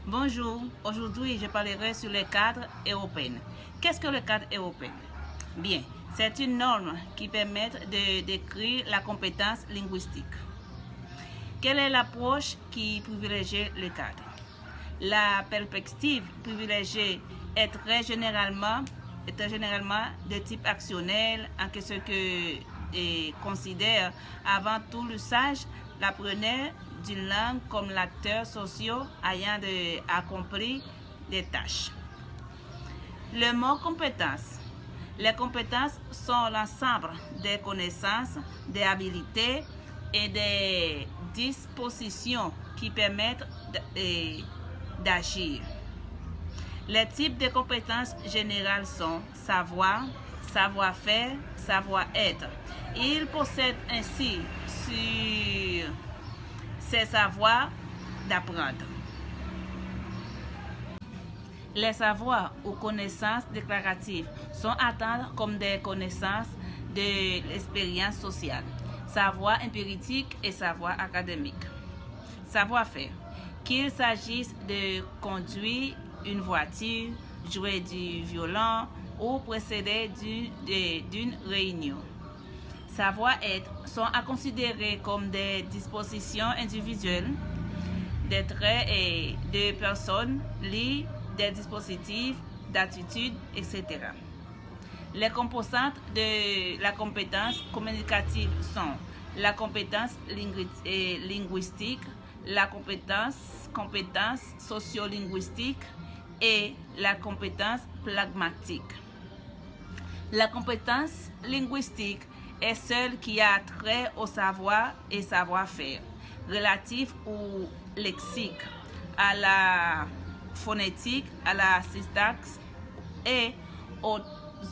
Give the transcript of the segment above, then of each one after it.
Bonjour, aujourd'hui je parlerai sur le cadre européen. Qu'est-ce que le cadre européen? Bien, c'est une norme qui permet de décrire la compétence linguistique. Quelle est l'approche qui privilégie le cadre? La perspective privilégiée est très généralement de type actionnel, en ce que considère avant tout l'usage l'appreneur d'une langue comme l'acteur social ayant accompli des tâches. Le mot compétence. Les compétences sont l'ensemble des connaissances, des habilités et des dispositions qui permettent d'agir. Les types de compétences générales sont savoir, savoir-faire, savoir-être. Ils possèdent ainsi sur ces savoirs d'apprendre. Les savoirs ou connaissances déclaratives sont atteintes comme des connaissances de l'expérience sociale, savoir empirique et savoir académique. Savoir-faire, qu'il s'agisse de conduire une voiture, jouer du violon ou précéder d'une réunion. Savoir-être sont à considérer comme des dispositions individuelles, des traits et de personnes liées, des dispositifs, d'attitudes, etc. Les composantes de la compétence communicative sont la compétence linguistique, la compétence sociolinguistique et la compétence pragmatique. La compétence linguistique est celle qui a trait au savoir et savoir-faire, relatif au lexique, à la phonétique, à la syntaxe et aux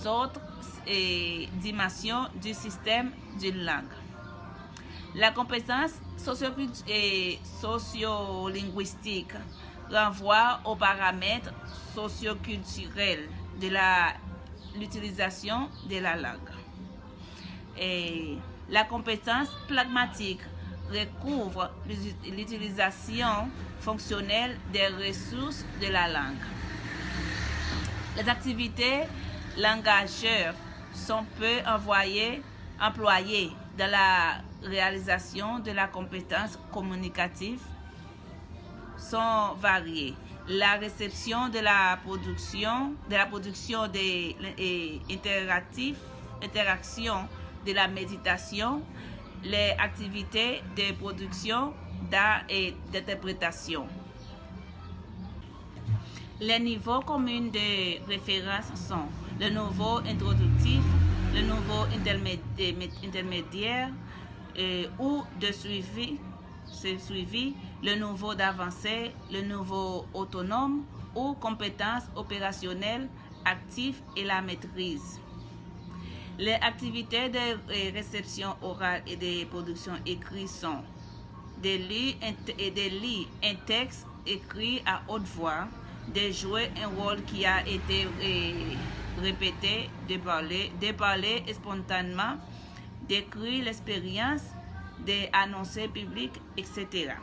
autres dimensions du système d'une langue. La compétence sociolinguistique renvoie aux paramètres socioculturels de l'utilisation de la langue. Et la compétence pragmatique recouvre l'utilisation fonctionnelle des ressources de la langue. Les activités langageurs sont peu employées dans la réalisation de la compétence communicative sont variées. La réception de la production des interactions de la méditation, les activités de production d'art et d'interprétation. Les niveaux communs de référence sont le niveau introductif, le niveau intermédiaire ou de suivi, le niveau d'avancée, le niveau autonome ou compétences opérationnelles actives et la maîtrise. Les activités de réception orale et de production écrite sont de lire un texte écrit à haute voix, de jouer un rôle qui a été répété, de parler spontanément, d'écrire l'expérience, d'annoncer public, etc.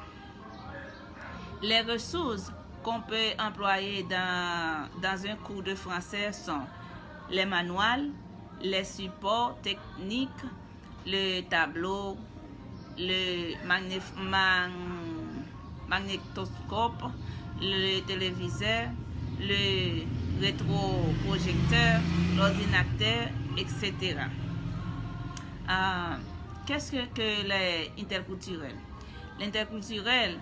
Les ressources qu'on peut employer dans un cours de français sont les manuels, les supports techniques, le tableau, le magnétoscope, le téléviseur, le rétroprojecteur, l'ordinateur, etc. Qu'est-ce que l'interculturel? L'interculturel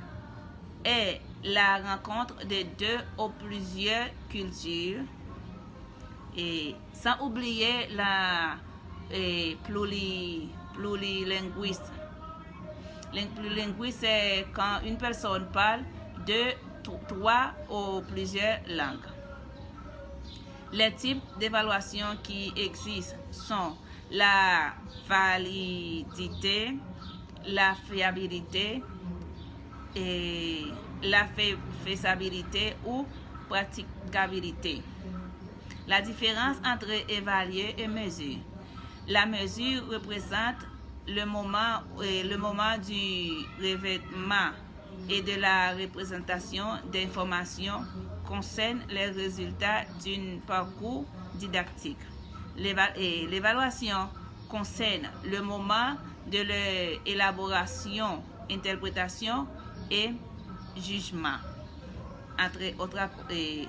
est la rencontre de deux ou plusieurs cultures, et sans oublier la plurilinguiste. Plurilinguiste, c'est quand une personne parle deux, trois ou plusieurs langues. Les types d'évaluation qui existent sont la validité, la fiabilité et la faisabilité ou praticabilité. La différence entre évaluer et mesure. La mesure représente le moment du revêtement et de la représentation d'informations concernent les résultats d'un parcours didactique. L'évaluation concerne le moment de l'élaboration, interprétation et jugement, entre autres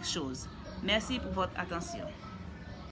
choses. Merci pour votre attention.